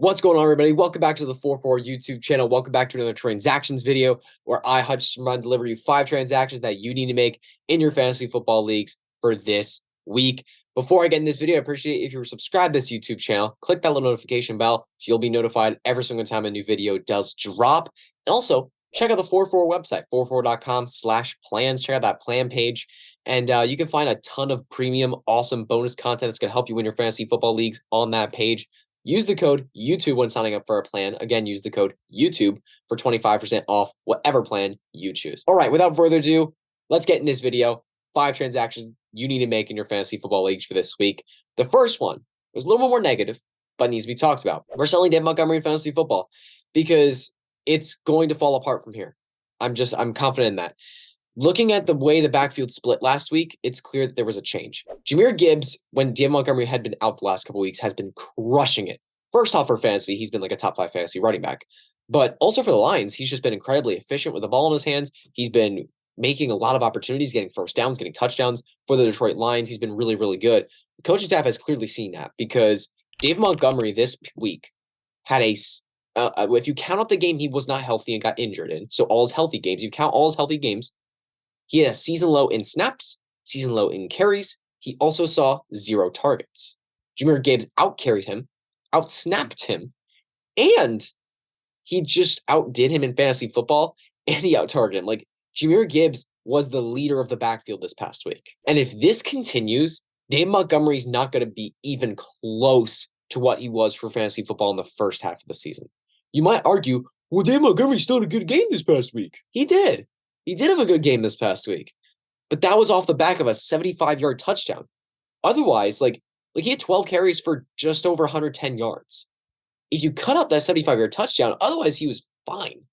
What's going on, everybody? Welcome back to the 4-4 YouTube channel. Welcome back to another transactions video where I, Hutch, deliver you 5 transactions that you need to make in your fantasy football leagues for this week. Before I get in this video, I appreciate if you were subscribed to this YouTube channel. Click that little notification bell so you'll be notified every single time a new video does drop. And also, check out the 4-4 website, 44.com/plans. Check out that plan page. And you can find a ton of premium, awesome bonus content that's going to help you win your fantasy football leagues on that page. Use the code YouTube when signing up for a plan. Again, use the code YouTube for 25% off whatever plan you choose. All right, without further ado, let's get in this video. 5 transactions you need to make in your fantasy football leagues for this week. The first one was a little bit more negative, but needs to be talked about. We're selling Devin Montgomery in fantasy football because it's going to fall apart from here. I'm confident in that. Looking at the way the backfield split last week, it's clear that there was a change. Jahmyr Gibbs, when Devin Montgomery had been out the last couple weeks, has been crushing it. First off, for fantasy, he's been like a top 5 fantasy running back. But also for the Lions, he's just been incredibly efficient with the ball in his hands. He's been making a lot of opportunities, getting first downs, getting touchdowns for the Detroit Lions. He's been really, really good. The coaching staff has clearly seen that because Dave Montgomery this week had if you count out the game he was not healthy and got injured in, so all his healthy games, you count all his healthy games, he had a season low in snaps, season low in carries. He also saw 0 targets. Jahmyr Gibbs out-carried him, out-snapped him, and he just outdid him in fantasy football, and he out-targeted him. Like, Jahmyr Gibbs was the leader of the backfield this past week. And if this continues, Dave Montgomery's not going to be even close to what he was for fantasy football in the first half of the season. You might argue, well, Dave Montgomery still had a good game this past week. He did. He did have a good game this past week, but that was off the back of a 75-yard touchdown. Otherwise, like he had 12 carries for just over 110 yards. If you cut out that 75-yard touchdown, otherwise he was fine.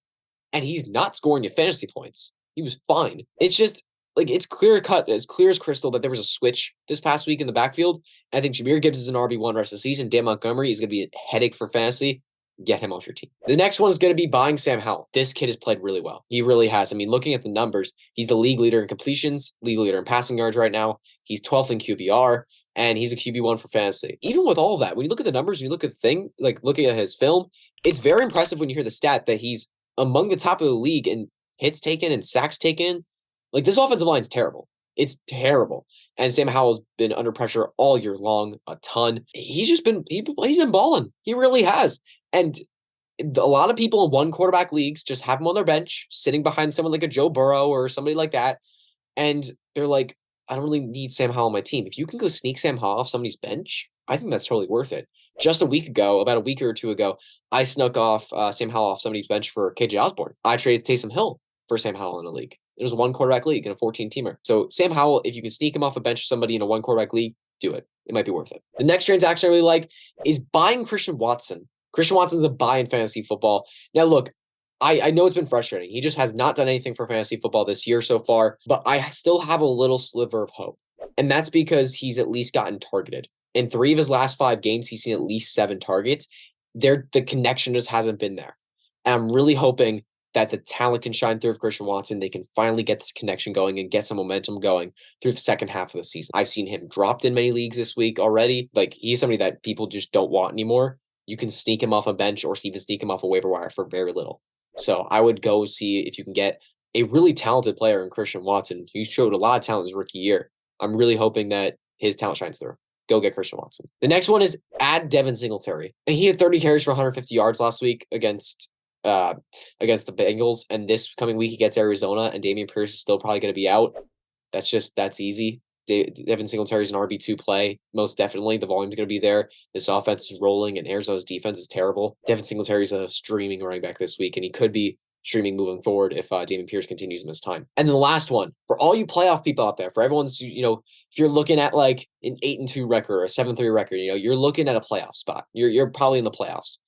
And he's not scoring you fantasy points. He was fine. It's just, like, it's clear cut, as clear as crystal that there was a switch this past week in the backfield. I think Jahmyr Gibbs is an RB1 rest of the season. Dan Montgomery is going to be a headache for fantasy. Get him off your team. The next one is going to be buying Sam Howell. This kid has played really well. He really has. I mean, looking at the numbers, he's the league leader in completions, league leader in passing yards right now. He's 12th in QBR, and he's a QB1 for fantasy. Even with all of that, when you look at the numbers, when you look at the thing, like looking at his film, it's very impressive when you hear the stat that he's among the top of the league in hits taken and sacks taken. Like, this offensive line's terrible. It's terrible. And Sam Howell's been under pressure all year long, a ton. He's been balling. He really has. And a lot of people in one quarterback leagues just have him on their bench, sitting behind someone like a Joe Burrow or somebody like that. And they're like, I don't really need Sam Howell on my team. If you can go sneak Sam Howell off somebody's bench, I think that's totally worth it. Just about a week or two ago, I snuck off Sam Howell off somebody's bench for KJ Osborne. I traded Taysom Hill for Sam Howell in a league. It was a 1 quarterback league and a 14-teamer. So Sam Howell, if you can sneak him off a bench of somebody in a 1 quarterback league, do it. It might be worth it. The next transaction I really like is buying Christian Watson. Christian Watson's a buy in fantasy football. Now, look, I know it's been frustrating. He just has not done anything for fantasy football this year so far, but I still have a little sliver of hope. And that's because he's at least gotten targeted. In 3 of his last 5 games, he's seen at least 7 targets. The connection just hasn't been there. And I'm really hoping that the talent can shine through of Christian Watson. They can finally get this connection going and get some momentum going through the second half of the season. I've seen him dropped in many leagues this week already. Like, he's somebody that people just don't want anymore. You can sneak him off a bench or even sneak him off a waiver wire for very little. So I would go see if you can get a really talented player in Christian Watson. He showed a lot of talent his rookie year. I'm really hoping that his talent shines through. Go get Christian Watson. The next one is add Devin Singletary. And he had 30 carries for 150 yards last week against the Bengals. And this coming week he gets Arizona, and Dameon Pierce is still probably going to be out. That's easy. Devin Singletary is an RB2 play. Most definitely. The volume's going to be there. This offense is rolling, and Arizona's defense is terrible. Devin Singletary is a streaming running back this week, and he could be streaming moving forward if Dameon Pierce continues in his time. And then the last one, for all you playoff people out there, for everyone's, if you're looking at like an 8-2 record or a 7-3 record, you're looking at a playoff spot. You're probably in the playoffs.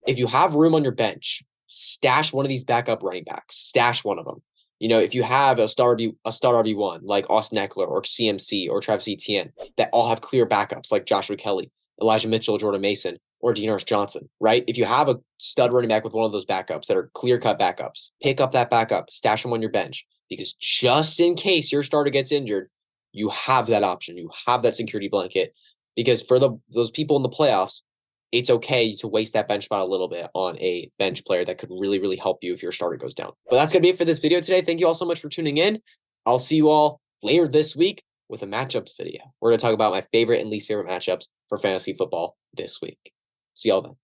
If you have room on your bench, stash one of these backup running backs. Stash one of them. If you have a star RB1 like Austin Eckler or CMC or Travis Etienne that all have clear backups like Joshua Kelly, Elijah Mitchell, Jordan Mason, or Demarcus Johnson, right? If you have a stud running back with one of those backups that are clear-cut backups, pick up that backup, stash them on your bench, because just in case your starter gets injured, you have that option. You have that security blanket, because for those people in the playoffs, it's okay to waste that bench spot a little bit on a bench player that could really, really help you if your starter goes down. But that's going to be it for this video today. Thank you all so much for tuning in. I'll see you all later this week with a matchups video. We're going to talk about my favorite and least favorite matchups for fantasy football this week. See y'all then.